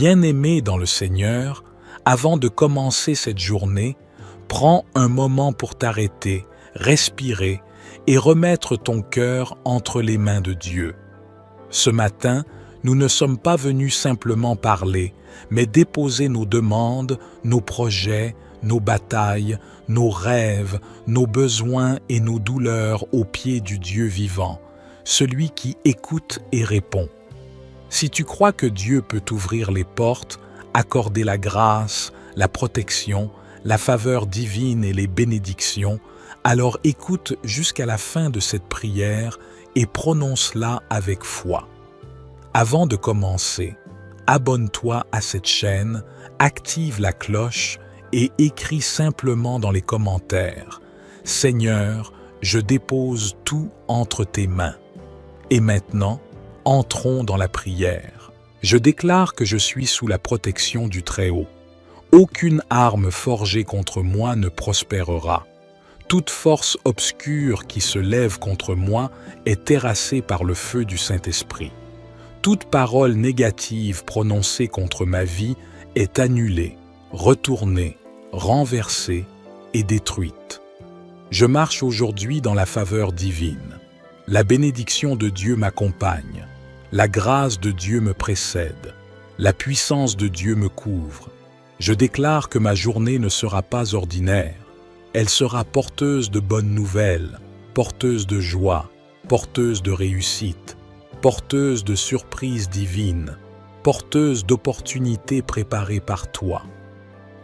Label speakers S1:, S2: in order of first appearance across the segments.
S1: Bien-aimé dans le Seigneur, avant de commencer cette journée, prends un moment pour t'arrêter, respirer et remettre ton cœur entre les mains de Dieu. Ce matin, nous ne sommes pas venus simplement parler, mais déposer nos demandes, nos projets, nos batailles, nos rêves, nos besoins et nos douleurs aux pieds du Dieu vivant, celui qui écoute et répond. Si tu crois que Dieu peut t'ouvrir les portes, accorder la grâce, la protection, la faveur divine et les bénédictions, alors écoute jusqu'à la fin de cette prière et prononce-la avec foi. Avant de commencer, abonne-toi à cette chaîne, active la cloche et écris simplement dans les commentaires « Seigneur, je dépose tout entre tes mains. » Et maintenant, entrons dans la prière. Je déclare que je suis sous la protection du Très-Haut. Aucune arme forgée contre moi ne prospérera. Toute force obscure qui se lève contre moi est terrassée par le feu du Saint-Esprit. Toute parole négative prononcée contre ma vie est annulée, retournée, renversée et détruite. Je marche aujourd'hui dans la faveur divine. La bénédiction de Dieu m'accompagne. La grâce de Dieu me précède. La puissance de Dieu me couvre. Je déclare que ma journée ne sera pas ordinaire. Elle sera porteuse de bonnes nouvelles, porteuse de joie, porteuse de réussite, porteuse de surprises divines, porteuse d'opportunités préparées par toi.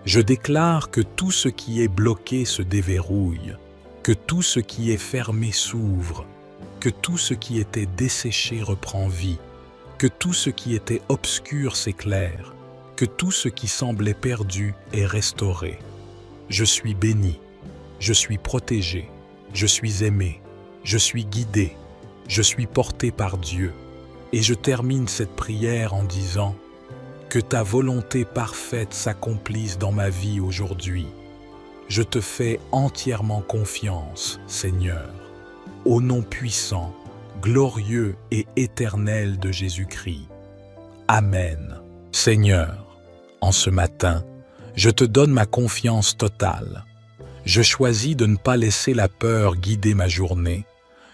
S1: Je déclare que tout ce qui est bloqué se déverrouille, que tout ce qui est fermé s'ouvre, que tout ce qui était desséché reprend vie, que tout ce qui était obscur s'éclaire, que tout ce qui semblait perdu est restauré. Je suis béni, je suis protégé, je suis aimé, je suis guidé, je suis porté par Dieu. Et je termine cette prière en disant « Que ta volonté parfaite s'accomplisse dans ma vie aujourd'hui. Je te fais entièrement confiance, Seigneur. Au nom puissant, glorieux et éternel de Jésus-Christ. Amen. Seigneur, en ce matin, je te donne ma confiance totale. Je choisis de ne pas laisser la peur guider ma journée.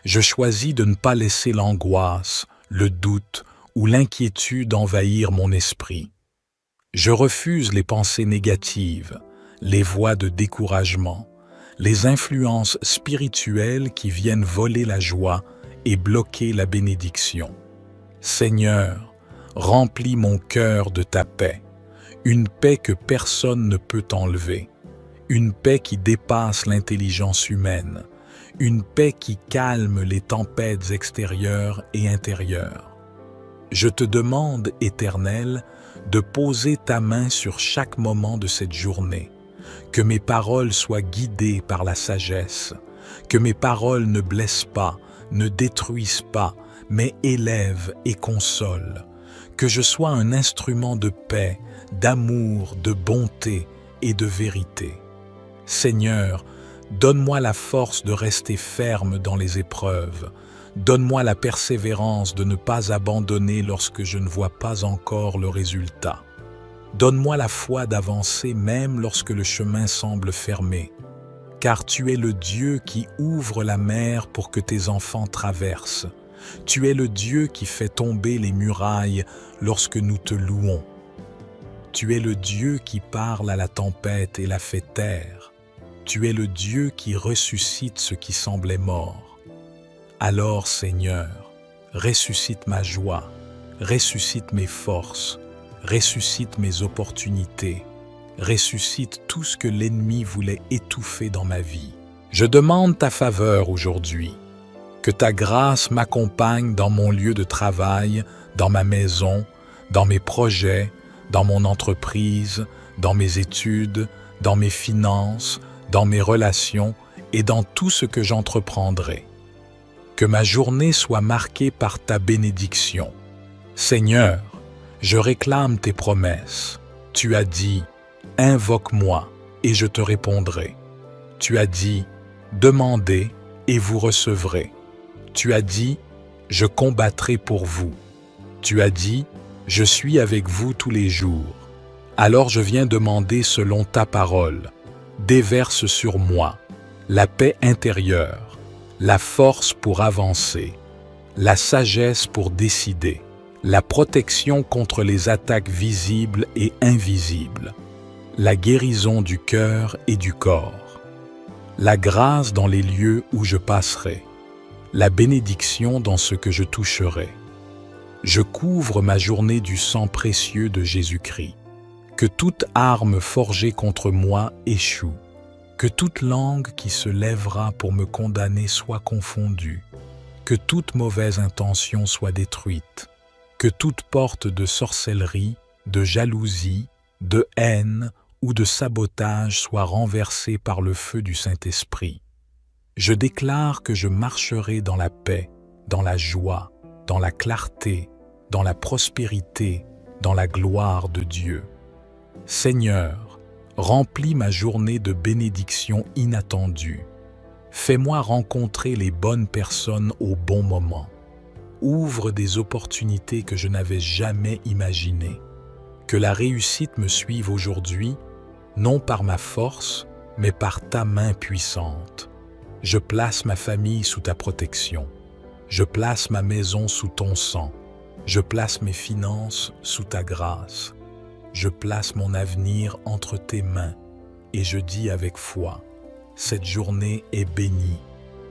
S1: Je choisis de ne pas laisser l'angoisse, le doute ou l'inquiétude envahir mon esprit. Je refuse les pensées négatives, les voix de découragement, les influences spirituelles qui viennent voler la joie et bloquer la bénédiction. Seigneur, remplis mon cœur de ta paix, une paix que personne ne peut enlever, une paix qui dépasse l'intelligence humaine, une paix qui calme les tempêtes extérieures et intérieures. Je te demande, Éternel, de poser ta main sur chaque moment de cette journée, que mes paroles soient guidées par la sagesse, que mes paroles ne blessent pas, ne détruisent pas, mais élèvent et consolent, que je sois un instrument de paix, d'amour, de bonté et de vérité. Seigneur, donne-moi la force de rester ferme dans les épreuves. Donne-moi la persévérance de ne pas abandonner lorsque je ne vois pas encore le résultat. Donne-moi la foi d'avancer même lorsque le chemin semble fermé, car tu es le Dieu qui ouvre la mer pour que tes enfants traversent. Tu es le Dieu qui fait tomber les murailles lorsque nous te louons. Tu es le Dieu qui parle à la tempête et la fait taire. Tu es le Dieu qui ressuscite ce qui semblait mort. Alors, Seigneur, ressuscite ma joie, ressuscite mes forces, ressuscite mes opportunités, ressuscite tout ce que l'ennemi voulait étouffer dans ma vie. Je demande ta faveur aujourd'hui, que ta grâce m'accompagne dans mon lieu de travail, dans ma maison, dans mes projets, dans mon entreprise, dans mes études, dans mes finances, dans mes relations et dans tout ce que j'entreprendrai. Que ma journée soit marquée par ta bénédiction. Seigneur, je réclame tes promesses. Tu as dit, « Invoque-moi et je te répondrai. » Tu as dit, « Demandez et vous recevrez. » Tu as dit, « Je combattrai pour vous. » Tu as dit, « Je suis avec vous tous les jours. Alors je viens demander selon ta parole. Déverse sur moi la paix intérieure, la force pour avancer, la sagesse pour décider, la protection contre les attaques visibles et invisibles, la guérison du cœur et du corps, la grâce dans les lieux où je passerai, la bénédiction dans ce que je toucherai. Je couvre ma journée du sang précieux de Jésus-Christ. Que toute arme forgée contre moi échoue. Que toute langue qui se lèvera pour me condamner soit confondue. Que toute mauvaise intention soit détruite. Que toute porte de sorcellerie, de jalousie, de haine ou de sabotage soit renversée par le feu du Saint-Esprit. Je déclare que je marcherai dans la paix, dans la joie, dans la clarté, dans la prospérité, dans la gloire de Dieu. Seigneur, remplis ma journée de bénédictions inattendues. Fais-moi rencontrer les bonnes personnes au bon moment. Ouvre des opportunités que je n'avais jamais imaginées. Que la réussite me suive aujourd'hui, non par ma force, mais par ta main puissante. Je place ma famille sous ta protection. Je place ma maison sous ton sang. Je place mes finances sous ta grâce. Je place mon avenir entre tes mains et je dis avec foi, cette journée est bénie.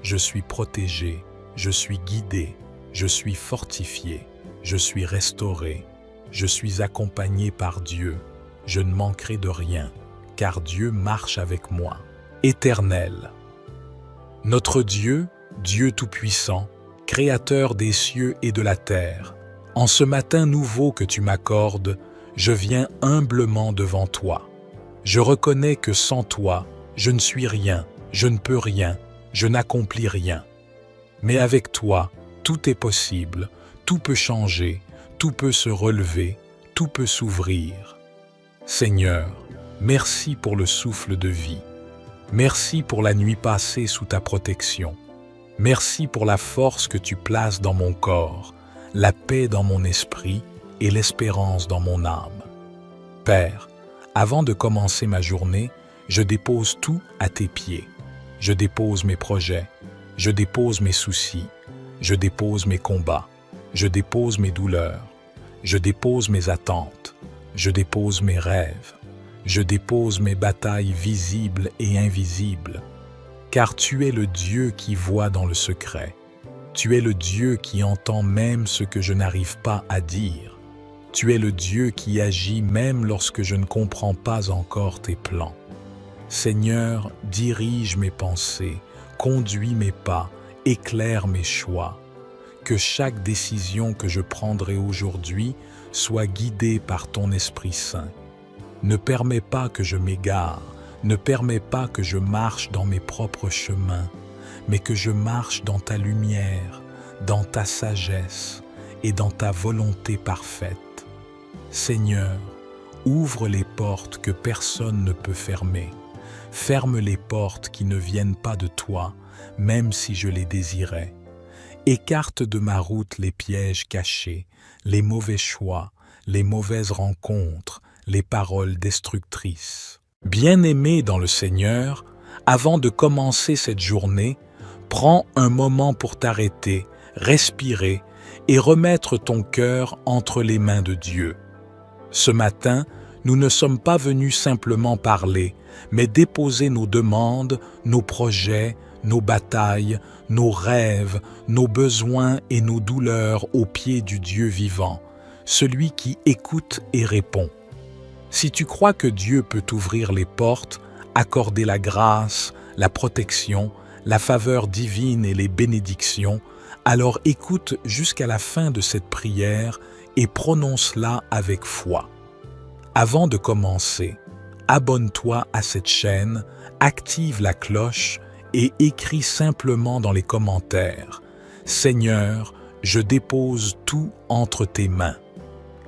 S1: Je suis protégé, je suis guidé, je suis fortifié, je suis restauré, je suis accompagné par Dieu. Je ne manquerai de rien, car Dieu marche avec moi. Éternel. Notre Dieu, Dieu Tout-Puissant, Créateur des cieux et de la terre, en ce matin nouveau que tu m'accordes, je viens humblement devant toi. Je reconnais que sans toi, je ne suis rien, je ne peux rien, je n'accomplis rien. Mais avec toi, tout est possible, tout peut changer, tout peut se relever, tout peut s'ouvrir. Seigneur, merci pour le souffle de vie. Merci pour la nuit passée sous ta protection. Merci pour la force que tu places dans mon corps, la paix dans mon esprit et l'espérance dans mon âme. Père, avant de commencer ma journée, je dépose tout à tes pieds. Je dépose mes projets, je dépose mes soucis, je dépose mes combats, je dépose mes douleurs, je dépose mes attentes, je dépose mes rêves, je dépose mes batailles visibles et invisibles. Car tu es le Dieu qui voit dans le secret. Tu es le Dieu qui entend même ce que je n'arrive pas à dire. Tu es le Dieu qui agit même lorsque je ne comprends pas encore tes plans. Seigneur, dirige mes pensées, conduis mes pas, éclaire mes choix. Que chaque décision que je prendrai aujourd'hui soit guidée par ton Esprit Saint. Ne permets pas que je m'égare, ne permets pas que je marche dans mes propres chemins, mais que je marche dans ta lumière, dans ta sagesse et dans ta volonté parfaite. Seigneur, ouvre les portes que personne ne peut fermer. Ferme les portes qui ne viennent pas de toi, même si je les désirais. Écarte de ma route les pièges cachés, les mauvais choix, les mauvaises rencontres, les paroles destructrices. Bien-aimé dans le Seigneur, avant de commencer cette journée, prends un moment pour t'arrêter, respirer et remettre ton cœur entre les mains de Dieu. Ce matin, nous ne sommes pas venus simplement parler, mais déposer nos demandes, nos projets, nos batailles, nos rêves, nos besoins et nos douleurs aux pieds du Dieu vivant, celui qui écoute et répond. Si tu crois que Dieu peut t'ouvrir les portes, accorder la grâce, la protection, la faveur divine et les bénédictions, alors écoute jusqu'à la fin de cette prière et prononce-la avec foi. Avant de commencer, abonne-toi à cette chaîne, active la cloche et écris simplement dans les commentaires « Seigneur, je dépose tout entre tes mains. »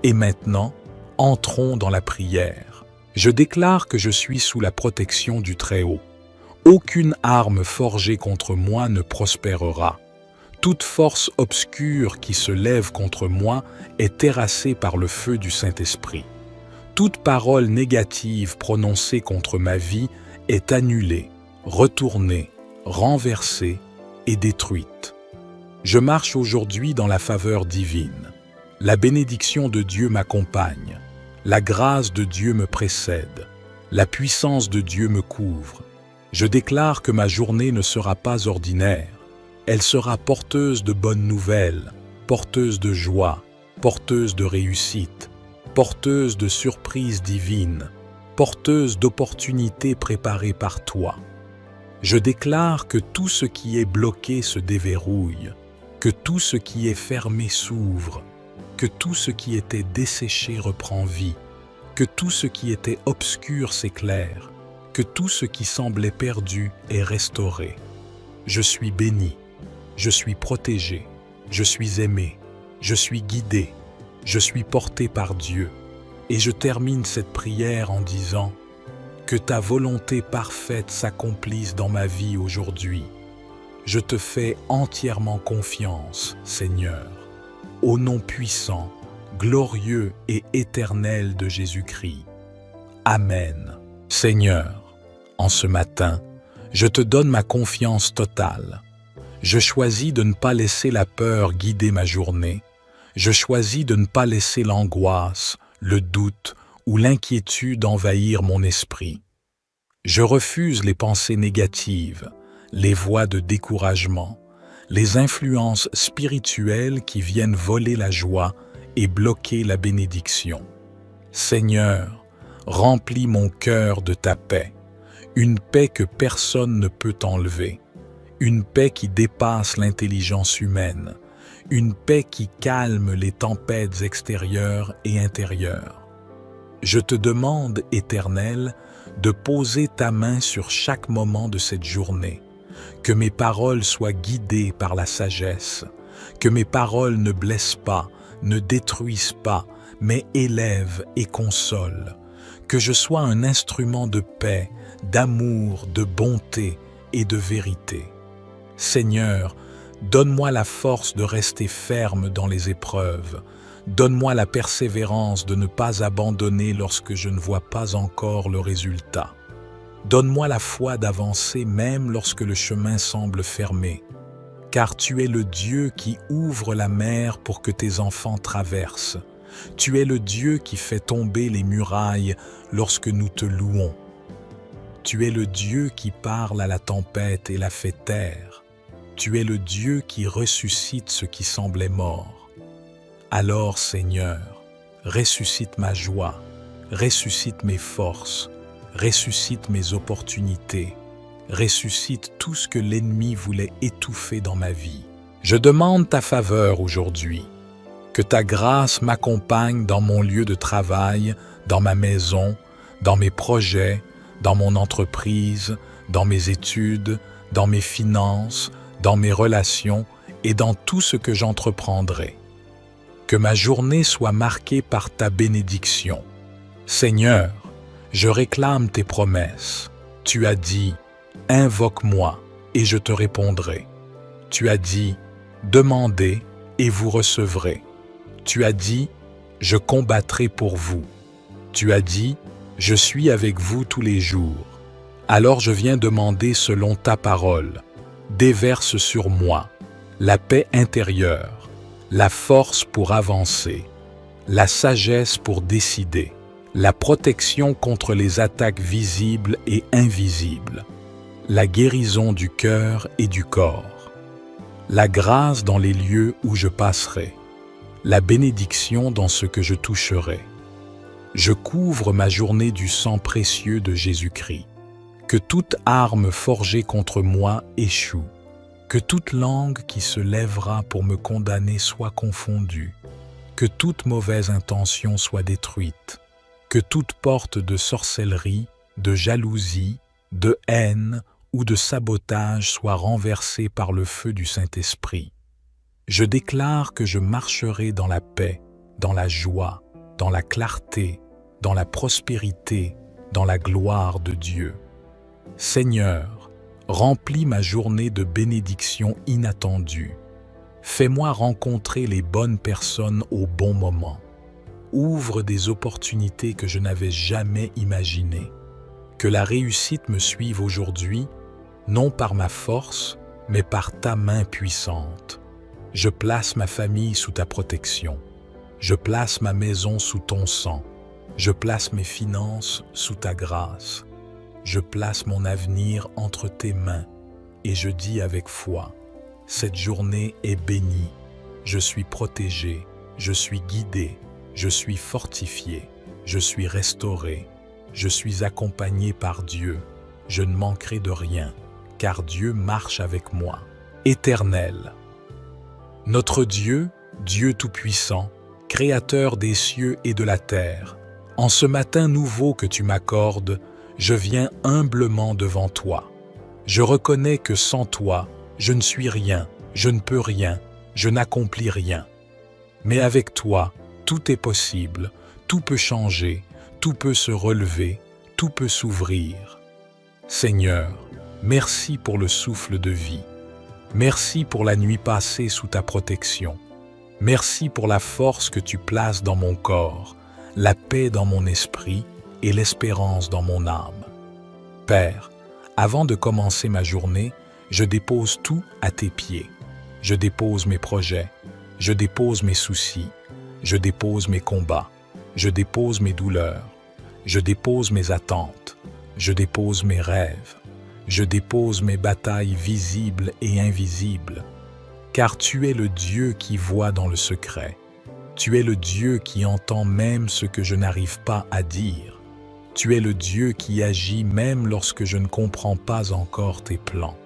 S1: Et maintenant, entrons dans la prière. Je déclare que je suis sous la protection du Très-Haut. Aucune arme forgée contre moi ne prospérera. Toute force obscure qui se lève contre moi est terrassée par le feu du Saint-Esprit. Toute parole négative prononcée contre ma vie est annulée, retournée, renversée et détruite. Je marche aujourd'hui dans la faveur divine. La bénédiction de Dieu m'accompagne. La grâce de Dieu me précède. La puissance de Dieu me couvre. Je déclare que ma journée ne sera pas ordinaire. Elle sera porteuse de bonnes nouvelles, porteuse de joie, porteuse de réussite, porteuse de surprises divines, porteuse d'opportunités préparées par toi. Je déclare que tout ce qui est bloqué se déverrouille, que tout ce qui est fermé s'ouvre, que tout ce qui était desséché reprend vie, que tout ce qui était obscur s'éclaire, que tout ce qui semblait perdu est restauré. Je suis béni, je suis protégé, je suis aimé, je suis guidé, je suis porté par Dieu. Et je termine cette prière en disant « Que ta volonté parfaite s'accomplisse dans ma vie aujourd'hui. Je te fais entièrement confiance, Seigneur, au nom puissant, glorieux et éternel de Jésus-Christ. Amen. Seigneur, en ce matin, je te donne ma confiance totale. Je choisis de ne pas laisser la peur guider ma journée. Je choisis de ne pas laisser l'angoisse, le doute ou l'inquiétude envahir mon esprit. Je refuse les pensées négatives, les voix de découragement, les influences spirituelles qui viennent voler la joie et bloquer la bénédiction. Seigneur, remplis mon cœur de ta paix, une paix que personne ne peut enlever, une paix qui dépasse l'intelligence humaine, une paix qui calme les tempêtes extérieures et intérieures. Je te demande, Éternel, de poser ta main sur chaque moment de cette journée, que mes paroles soient guidées par la sagesse, que mes paroles ne blessent pas, ne détruisent pas, mais élèvent et consolent, que je sois un instrument de paix, d'amour, de bonté et de vérité. Seigneur, donne-moi la force de rester ferme dans les épreuves. Donne-moi la persévérance de ne pas abandonner lorsque je ne vois pas encore le résultat. Donne-moi la foi d'avancer même lorsque le chemin semble fermé, car tu es le Dieu qui ouvre la mer pour que tes enfants traversent. Tu es le Dieu qui fait tomber les murailles lorsque nous te louons. Tu es le Dieu qui parle à la tempête et la fait taire. Tu es le Dieu qui ressuscite ce qui semblait mort. Alors, Seigneur, ressuscite ma joie, ressuscite mes forces, ressuscite mes opportunités, ressuscite tout ce que l'ennemi voulait étouffer dans ma vie. Je demande ta faveur aujourd'hui, que ta grâce m'accompagne dans mon lieu de travail, dans ma maison, dans mes projets, dans mon entreprise, dans mes études, dans mes finances, dans mes relations et dans tout ce que j'entreprendrai. Que ma journée soit marquée par ta bénédiction. Seigneur, je réclame tes promesses. Tu as dit, « Invoque-moi et je te répondrai. » Tu as dit, « Demandez et vous recevrez. » Tu as dit, « Je combattrai pour vous. » Tu as dit, « Je suis avec vous tous les jours. » Alors je viens demander selon ta parole. Déverse sur moi la paix intérieure, la force pour avancer, la sagesse pour décider, la protection contre les attaques visibles et invisibles, la guérison du cœur et du corps, la grâce dans les lieux où je passerai, la bénédiction dans ce que je toucherai. Je couvre ma journée du sang précieux de Jésus-Christ. Que toute arme forgée contre moi échoue, que toute langue qui se lèvera pour me condamner soit confondue, que toute mauvaise intention soit détruite, que toute porte de sorcellerie, de jalousie, de haine ou de sabotage soit renversée par le feu du Saint-Esprit. Je déclare que je marcherai dans la paix, dans la joie, dans la clarté, dans la prospérité, dans la gloire de Dieu. Seigneur, remplis ma journée de bénédictions inattendues. Fais-moi rencontrer les bonnes personnes au bon moment. Ouvre des opportunités que je n'avais jamais imaginées. Que la réussite me suive aujourd'hui, non par ma force, mais par ta main puissante. Je place ma famille sous ta protection. Je place ma maison sous ton sang. Je place mes finances sous ta grâce. Je place mon avenir entre tes mains et je dis avec foi, cette journée est bénie. Je suis protégé, je suis guidé, je suis fortifié, je suis restauré, je suis accompagné par Dieu. Je ne manquerai de rien, car Dieu marche avec moi. Éternel. Notre Dieu, Dieu Tout-Puissant, Créateur des cieux et de la terre, en ce matin nouveau que tu m'accordes, je viens humblement devant toi. Je reconnais que sans toi, je ne suis rien, je ne peux rien, je n'accomplis rien. Mais avec toi, tout est possible, tout peut changer, tout peut se relever, tout peut s'ouvrir. Seigneur, merci pour le souffle de vie. Merci pour la nuit passée sous ta protection. Merci pour la force que tu places dans mon corps, la paix dans mon esprit et l'espérance dans mon âme. Père, avant de commencer ma journée, je dépose tout à tes pieds. Je dépose mes projets, je dépose mes soucis, je dépose mes combats, je dépose mes douleurs, je dépose mes attentes, je dépose mes rêves, je dépose mes batailles visibles et invisibles. Car tu es le Dieu qui voit dans le secret. Tu es le Dieu qui entend même ce que je n'arrive pas à dire. Tu es le Dieu qui agit même lorsque je ne comprends pas encore tes plans.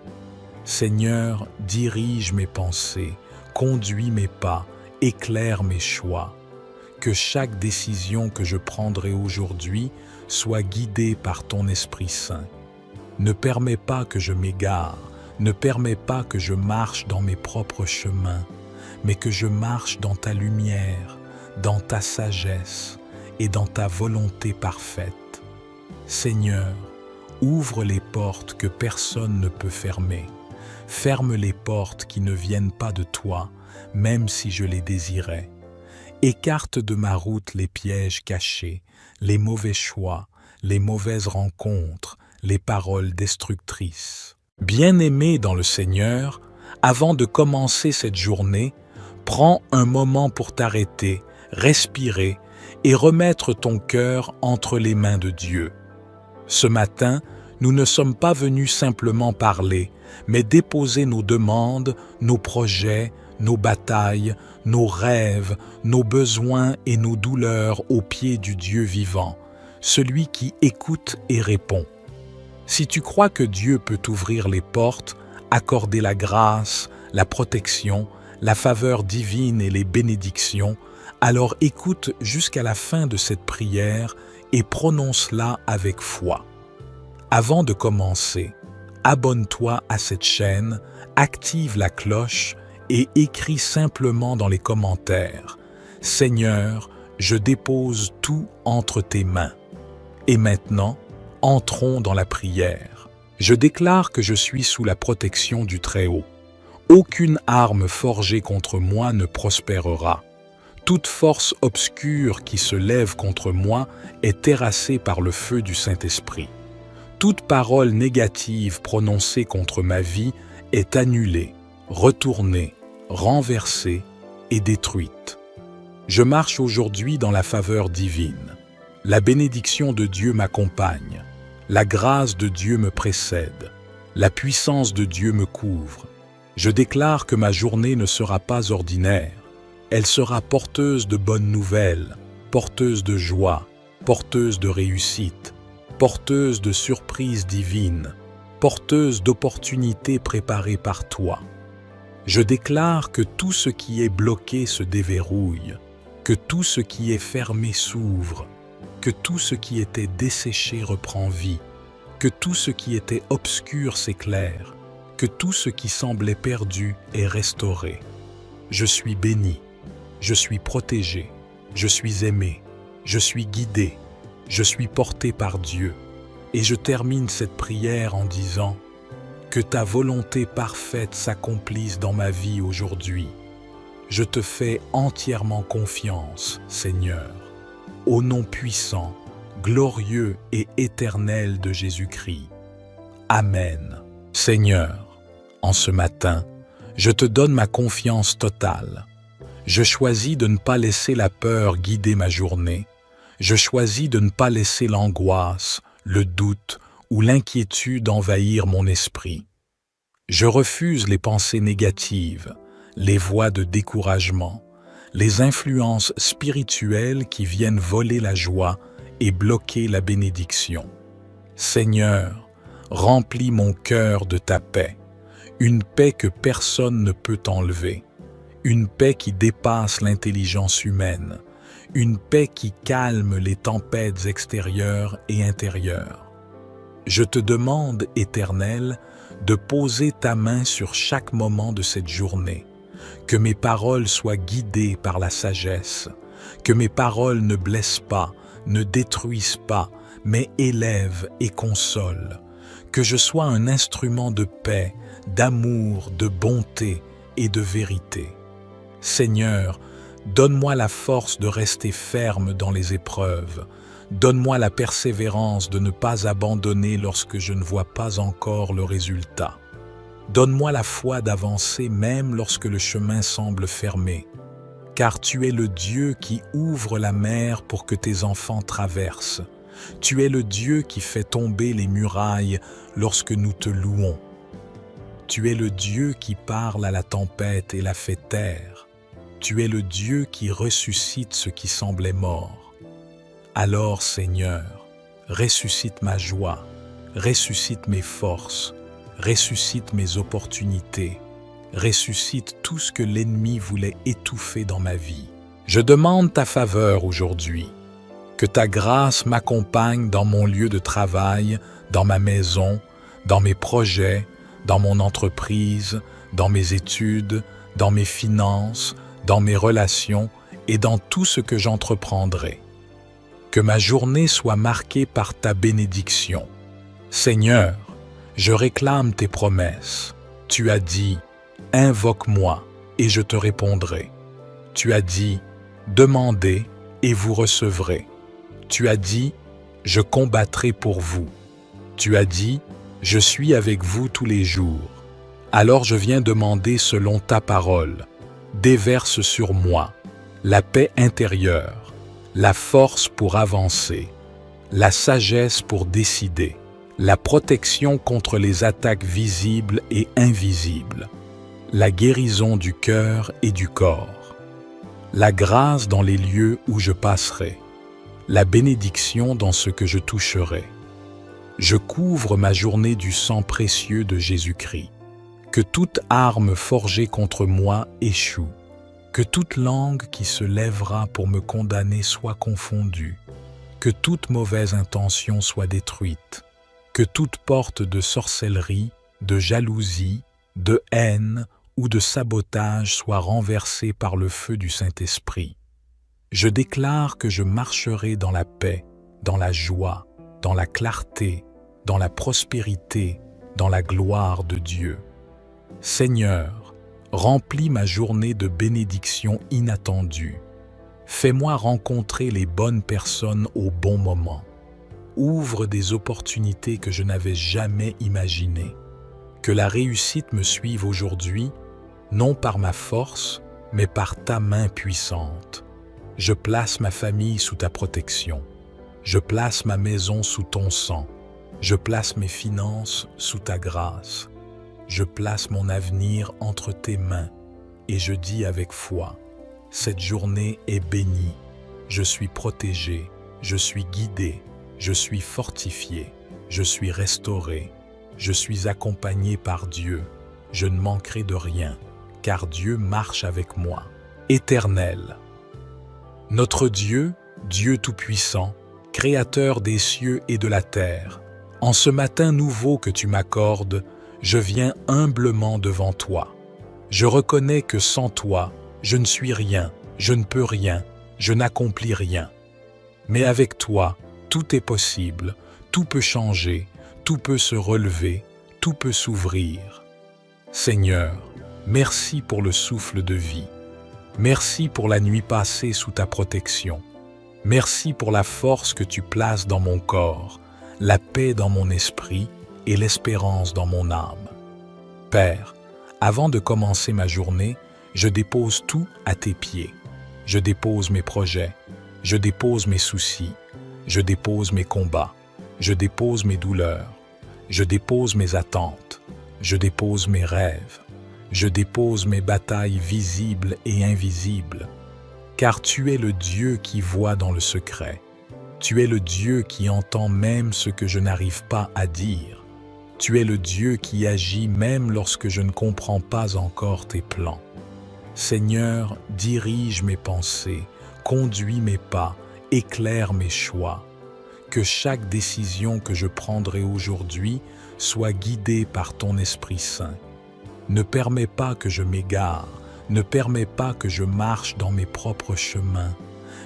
S1: Seigneur, dirige mes pensées, conduis mes pas, éclaire mes choix. Que chaque décision que je prendrai aujourd'hui soit guidée par ton Esprit Saint. Ne permets pas que je m'égare, ne permets pas que je marche dans mes propres chemins, mais que je marche dans ta lumière, dans ta sagesse et dans ta volonté parfaite. Seigneur, ouvre les portes que personne ne peut fermer. Ferme les portes qui ne viennent pas de toi, même si je les désirais. Écarte de ma route les pièges cachés, les mauvais choix, les mauvaises rencontres, les paroles destructrices. Bien-aimé dans le Seigneur, avant de commencer cette journée, prends un moment pour t'arrêter, respirer et remettre ton cœur entre les mains de Dieu. Ce matin, nous ne sommes pas venus simplement parler, mais déposer nos demandes, nos projets, nos batailles, nos rêves, nos besoins et nos douleurs aux pieds du Dieu vivant, celui qui écoute et répond. Si tu crois que Dieu peut t'ouvrir les portes, accorder la grâce, la protection, la faveur divine et les bénédictions, alors écoute jusqu'à la fin de cette prière et prononce-la avec foi. Avant de commencer, abonne-toi à cette chaîne, active la cloche et écris simplement dans les commentaires « Seigneur, je dépose tout entre tes mains. » Et maintenant, entrons dans la prière. Je déclare que je suis sous la protection du Très-Haut. Aucune arme forgée contre moi ne prospérera. Toute force obscure qui se lève contre moi est terrassée par le feu du Saint-Esprit. Toute parole négative prononcée contre ma vie est annulée, retournée, renversée et détruite. Je marche aujourd'hui dans la faveur divine. La bénédiction de Dieu m'accompagne. La grâce de Dieu me précède. La puissance de Dieu me couvre. Je déclare que ma journée ne sera pas ordinaire. Elle sera porteuse de bonnes nouvelles, porteuse de joie, porteuse de réussite, porteuse de surprises divines, porteuse d'opportunités préparées par toi. Je déclare que tout ce qui est bloqué se déverrouille, que tout ce qui est fermé s'ouvre, que tout ce qui était desséché reprend vie, que tout ce qui était obscur s'éclaire, que tout ce qui semblait perdu est restauré. Je suis béni, je suis protégé, je suis aimé, je suis guidé, je suis porté par Dieu. Et je termine cette prière en disant « Que ta volonté parfaite s'accomplisse dans ma vie aujourd'hui. Je te fais entièrement confiance, Seigneur. Au nom puissant, glorieux et éternel de Jésus-Christ. Amen. Seigneur, en ce matin, je te donne ma confiance totale. Je choisis de ne pas laisser la peur guider ma journée. Je choisis de ne pas laisser l'angoisse, le doute ou l'inquiétude envahir mon esprit. Je refuse les pensées négatives, les voix de découragement, les influences spirituelles qui viennent voler la joie et bloquer la bénédiction. Seigneur, remplis mon cœur de ta paix, une paix que personne ne peut enlever, une paix qui dépasse l'intelligence humaine, une paix qui calme les tempêtes extérieures et intérieures. Je te demande, Éternel, de poser ta main sur chaque moment de cette journée, que mes paroles soient guidées par la sagesse, que mes paroles ne blessent pas, ne détruisent pas, mais élèvent et consolent, que je sois un instrument de paix, d'amour, de bonté et de vérité. Seigneur, donne-moi la force de rester ferme dans les épreuves. Donne-moi la persévérance de ne pas abandonner lorsque je ne vois pas encore le résultat. Donne-moi la foi d'avancer même lorsque le chemin semble fermé, car tu es le Dieu qui ouvre la mer pour que tes enfants traversent. Tu es le Dieu qui fait tomber les murailles lorsque nous te louons. Tu es le Dieu qui parle à la tempête et la fait taire. Tu es le Dieu qui ressuscite ce qui semblait mort. Alors, Seigneur, ressuscite ma joie, ressuscite mes forces, ressuscite mes opportunités, ressuscite tout ce que l'ennemi voulait étouffer dans ma vie. Je demande ta faveur aujourd'hui, que ta grâce m'accompagne dans mon lieu de travail, dans ma maison, dans mes projets, dans mon entreprise, dans mes études, dans mes finances, dans mes relations et dans tout ce que j'entreprendrai. Que ma journée soit marquée par ta bénédiction. Seigneur, je réclame tes promesses. Tu as dit, « Invoque-moi et je te répondrai ». Tu as dit, « Demandez et vous recevrez ». Tu as dit, « Je combattrai pour vous ». Tu as dit, « Je suis avec vous tous les jours ». Alors je viens demander selon ta parole. Déverse sur moi la paix intérieure, la force pour avancer, la sagesse pour décider, la protection contre les attaques visibles et invisibles, la guérison du cœur et du corps, la grâce dans les lieux où je passerai, la bénédiction dans ce que je toucherai. Je couvre ma journée du sang précieux de Jésus-Christ. Que toute arme forgée contre moi échoue, que toute langue qui se lèvera pour me condamner soit confondue, que toute mauvaise intention soit détruite, que toute porte de sorcellerie, de jalousie, de haine ou de sabotage soit renversée par le feu du Saint-Esprit. Je déclare que je marcherai dans la paix, dans la joie, dans la clarté, dans la prospérité, dans la gloire de Dieu. Seigneur, remplis ma journée de bénédictions inattendues. Fais-moi rencontrer les bonnes personnes au bon moment. Ouvre des opportunités que je n'avais jamais imaginées. Que la réussite me suive aujourd'hui, non par ma force, mais par ta main puissante. Je place ma famille sous ta protection. Je place ma maison sous ton sang. Je place mes finances sous ta grâce. Je place mon avenir entre tes mains et je dis avec foi, cette journée est bénie, je suis protégé, je suis guidé, je suis fortifié, je suis restauré, je suis accompagné par Dieu, je ne manquerai de rien, car Dieu marche avec moi. Éternel, notre Dieu, Dieu Tout-Puissant, Créateur des cieux et de la terre, en ce matin nouveau que tu m'accordes, je viens humblement devant toi. Je reconnais que sans toi, je ne suis rien, je ne peux rien, je n'accomplis rien. Mais avec toi, tout est possible, tout peut changer, tout peut se relever, tout peut s'ouvrir. Seigneur, merci pour le souffle de vie. Merci pour la nuit passée sous ta protection. Merci pour la force que tu places dans mon corps, la paix dans mon esprit et l'espérance dans mon âme. Père, avant de commencer ma journée, je dépose tout à tes pieds. Je dépose mes projets, je dépose mes soucis, je dépose mes combats, je dépose mes douleurs, je dépose mes attentes, je dépose mes rêves, je dépose mes batailles visibles et invisibles. Car tu es le Dieu qui voit dans le secret. Tu es le Dieu qui entend même ce que je n'arrive pas à dire. Tu es le Dieu qui agit même lorsque je ne comprends pas encore tes plans. Seigneur, dirige mes pensées, conduis mes pas, éclaire mes choix. Que chaque décision que je prendrai aujourd'hui soit guidée par ton Esprit Saint. Ne permets pas que je m'égare, ne permets pas que je marche dans mes propres chemins,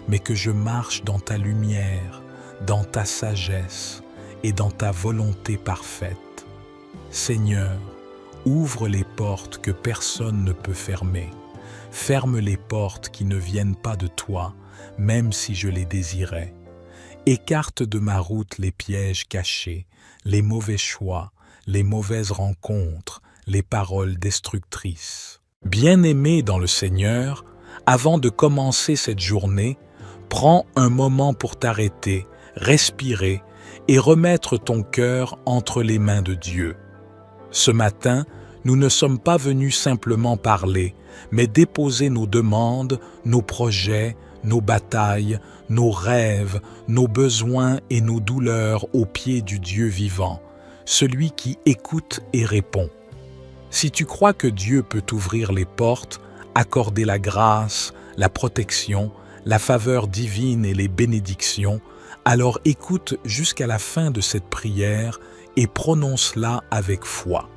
S1: mais que je marche dans ta lumière, dans ta sagesse et dans ta volonté parfaite. Seigneur, ouvre les portes que personne ne peut fermer. Ferme les portes qui ne viennent pas de toi, même si je les désirais. Écarte de ma route les pièges cachés, les mauvais choix, les mauvaises rencontres, les paroles destructrices. Bien-aimé dans le Seigneur, avant de commencer cette journée, prends un moment pour t'arrêter, respirer et remettre ton cœur entre les mains de Dieu. Ce matin, nous ne sommes pas venus simplement parler, mais déposer nos demandes, nos projets, nos batailles, nos rêves, nos besoins et nos douleurs aux pieds du Dieu vivant, celui qui écoute et répond. Si tu crois que Dieu peut t'ouvrir les portes, accorder la grâce, la protection, la faveur divine et les bénédictions, alors écoute jusqu'à la fin de cette prière et prononce-la avec foi.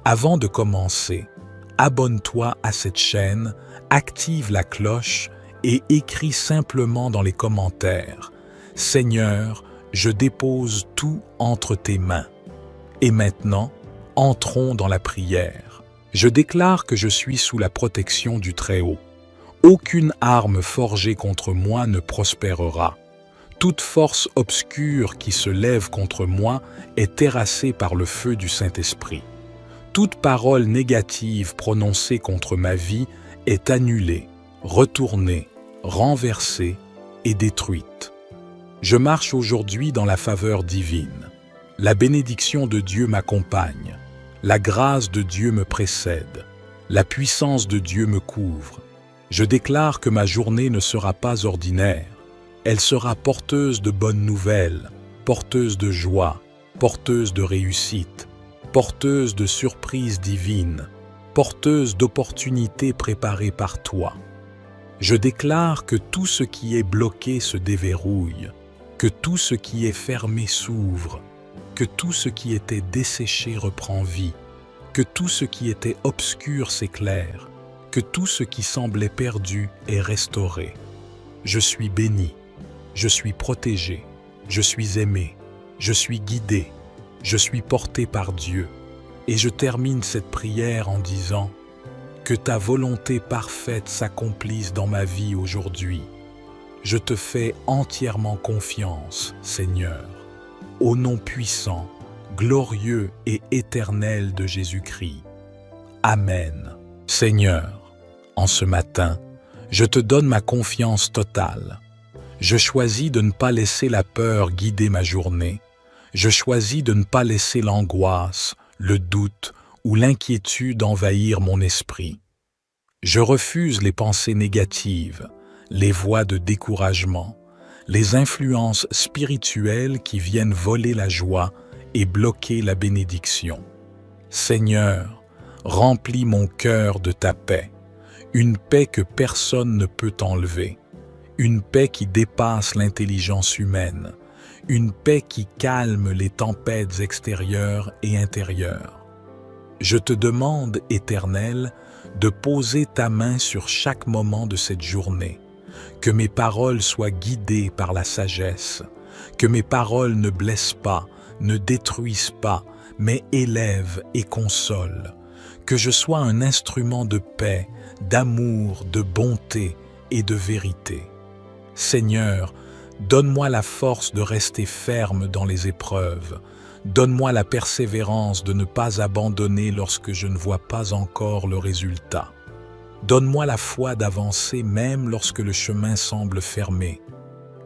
S1: Avant de commencer, abonne-toi à cette chaîne, active la cloche et écris simplement dans les commentaires « Seigneur, je dépose tout entre tes mains. » Et maintenant, entrons dans la prière. Je déclare que je suis sous la protection du Très-Haut. Aucune arme forgée contre moi ne prospérera. Toute force obscure qui se lève contre moi est terrassée par le feu du Saint-Esprit. Toute parole négative prononcée contre ma vie est annulée, retournée, renversée et détruite. Je marche aujourd'hui dans la faveur divine. La bénédiction de Dieu m'accompagne. La grâce de Dieu me précède. La puissance de Dieu me couvre. Je déclare que ma journée ne sera pas ordinaire. Elle sera porteuse de bonnes nouvelles, porteuse de joie, porteuse de réussite, porteuse de surprises divines, porteuse d'opportunités préparées par toi. Je déclare que tout ce qui est bloqué se déverrouille, que tout ce qui est fermé s'ouvre, que tout ce qui était desséché reprend vie, que tout ce qui était obscur s'éclaire, que tout ce qui semblait perdu est restauré. Je suis béni, je suis protégé, je suis aimé, je suis guidé, je suis porté par Dieu. Et je termine cette prière en disant « Que ta volonté parfaite s'accomplisse dans ma vie aujourd'hui. Je te fais entièrement confiance, Seigneur. Au nom puissant, glorieux et éternel de Jésus-Christ. Amen. Seigneur, en ce matin, je te donne ma confiance totale. Je choisis de ne pas laisser la peur guider ma journée. Je choisis de ne pas laisser l'angoisse, le doute ou l'inquiétude envahir mon esprit. Je refuse les pensées négatives, les voix de découragement, les influences spirituelles qui viennent voler la joie et bloquer la bénédiction. Seigneur, remplis mon cœur de ta paix, une paix que personne ne peut enlever, une paix qui dépasse l'intelligence humaine, une paix qui calme les tempêtes extérieures et intérieures. Je te demande, Éternel, de poser ta main sur chaque moment de cette journée, que mes paroles soient guidées par la sagesse, que mes paroles ne blessent pas, ne détruisent pas, mais élèvent et consolent, que je sois un instrument de paix, d'amour, de bonté et de vérité. Seigneur, donne-moi la force de rester ferme dans les épreuves. Donne-moi la persévérance de ne pas abandonner lorsque je ne vois pas encore le résultat. Donne-moi la foi d'avancer même lorsque le chemin semble fermé,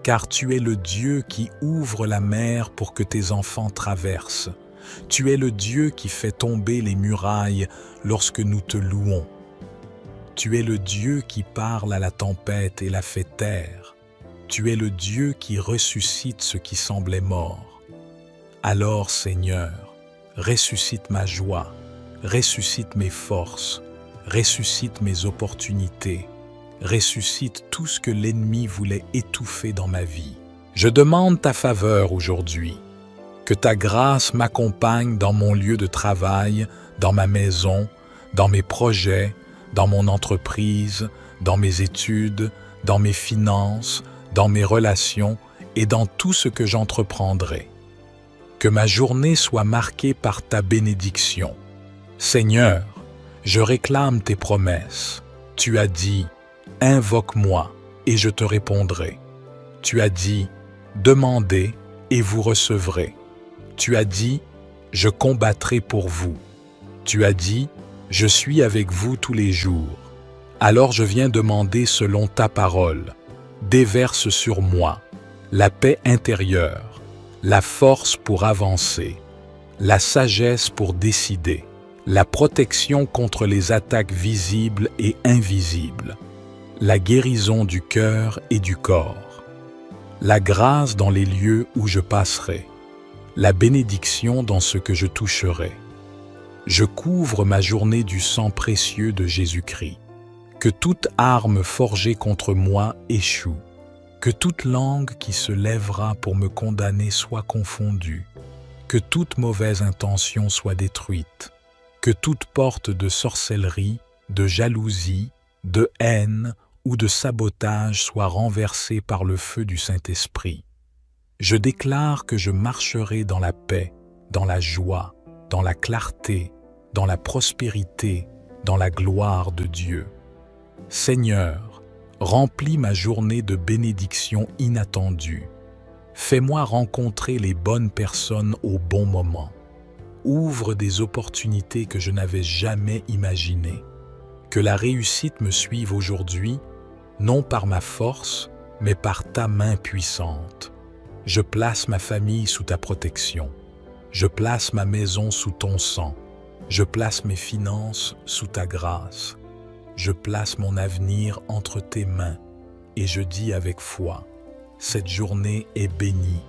S1: car tu es le Dieu qui ouvre la mer pour que tes enfants traversent. Tu es le Dieu qui fait tomber les murailles lorsque nous te louons. Tu es le Dieu qui parle à la tempête et la fait taire. Tu es le Dieu qui ressuscite ce qui semblait mort. Alors, Seigneur, ressuscite ma joie, ressuscite mes forces, ressuscite mes opportunités, ressuscite tout ce que l'ennemi voulait étouffer dans ma vie. Je demande ta faveur aujourd'hui, que ta grâce m'accompagne dans mon lieu de travail, dans ma maison, dans mes projets, dans mon entreprise, dans mes études, dans mes finances, dans mes relations et dans tout ce que j'entreprendrai. Que ma journée soit marquée par ta bénédiction. Seigneur, je réclame tes promesses. Tu as dit, « Invoque-moi et je te répondrai. » Tu as dit, « Demandez et vous recevrez. » Tu as dit, « Je combattrai pour vous. » Tu as dit, « Je suis avec vous tous les jours. » Alors je viens demander selon ta parole. Déverse sur moi la paix intérieure, la force pour avancer, la sagesse pour décider, la protection contre les attaques visibles et invisibles, la guérison du cœur et du corps, la grâce dans les lieux où je passerai, la bénédiction dans ce que je toucherai. Je couvre ma journée du sang précieux de Jésus-Christ. Que toute arme forgée contre moi échoue. Que toute langue qui se lèvera pour me condamner soit confondue. Que toute mauvaise intention soit détruite. Que toute porte de sorcellerie, de jalousie, de haine ou de sabotage soit renversée par le feu du Saint-Esprit. Je déclare que je marcherai dans la paix, dans la joie, dans la clarté, dans la prospérité, dans la gloire de Dieu. Seigneur, remplis ma journée de bénédictions inattendues. Fais-moi rencontrer les bonnes personnes au bon moment. Ouvre des opportunités que je n'avais jamais imaginées. Que la réussite me suive aujourd'hui, non par ma force, mais par ta main puissante. Je place ma famille sous ta protection. Je place ma maison sous ton sang. Je place mes finances sous ta grâce. Je place mon avenir entre tes mains et je dis avec foi, cette journée est bénie.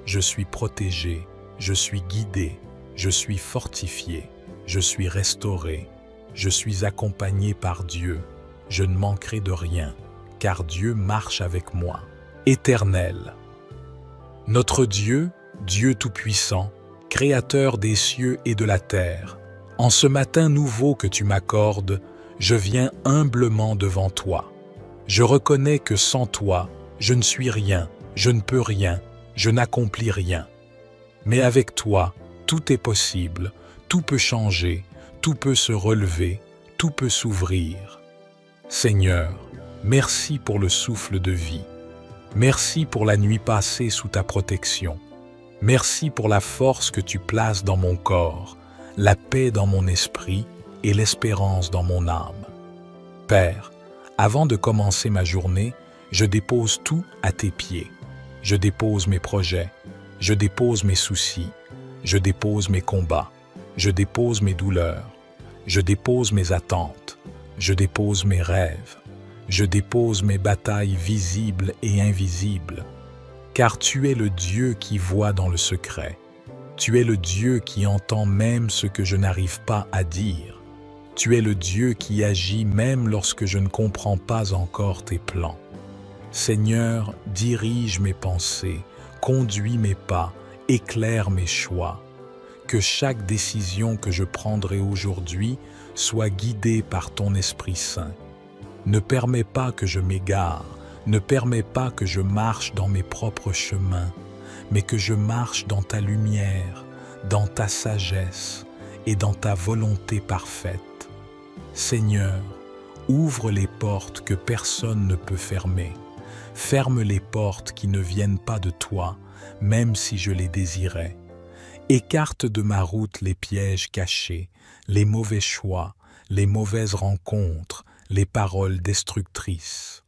S1: Je suis protégé, je suis guidé, je suis fortifié, je suis restauré, je suis accompagné par Dieu. Je ne manquerai de rien, car Dieu marche avec moi. Éternel. Notre Dieu, Dieu Tout-Puissant, Créateur des cieux et de la terre, en ce matin nouveau que tu m'accordes, je viens humblement devant toi. Je reconnais que sans toi, je ne suis rien, je ne peux rien, je n'accomplis rien. Mais avec toi, tout est possible, tout peut changer, tout peut se relever, tout peut s'ouvrir. Seigneur, merci pour le souffle de vie. Merci pour la nuit passée sous ta protection. Merci pour la force que tu places dans mon corps, la paix dans mon esprit et l'espérance dans mon âme. Père, avant de commencer ma journée, je dépose tout à tes pieds. Je dépose mes projets, je dépose mes soucis, je dépose mes combats, je dépose mes douleurs, je dépose mes attentes, je dépose mes rêves, je dépose mes batailles visibles et invisibles, car tu es le Dieu qui voit dans le secret. Tu es le Dieu qui entend même ce que je n'arrive pas à dire. Tu es le Dieu qui agit même lorsque je ne comprends pas encore tes plans. Seigneur, dirige mes pensées, conduis mes pas, éclaire mes choix. Que chaque décision que je prendrai aujourd'hui soit guidée par ton Esprit Saint. Ne permets pas que je m'égare, ne permets pas que je marche dans mes propres chemins, mais que je marche dans ta lumière, dans ta sagesse et dans ta volonté parfaite. Seigneur, ouvre les portes que personne ne peut fermer. Ferme les portes qui ne viennent pas de toi, même si je les désirais. Écarte de ma route les pièges cachés, les mauvais choix, les mauvaises rencontres, les paroles destructrices.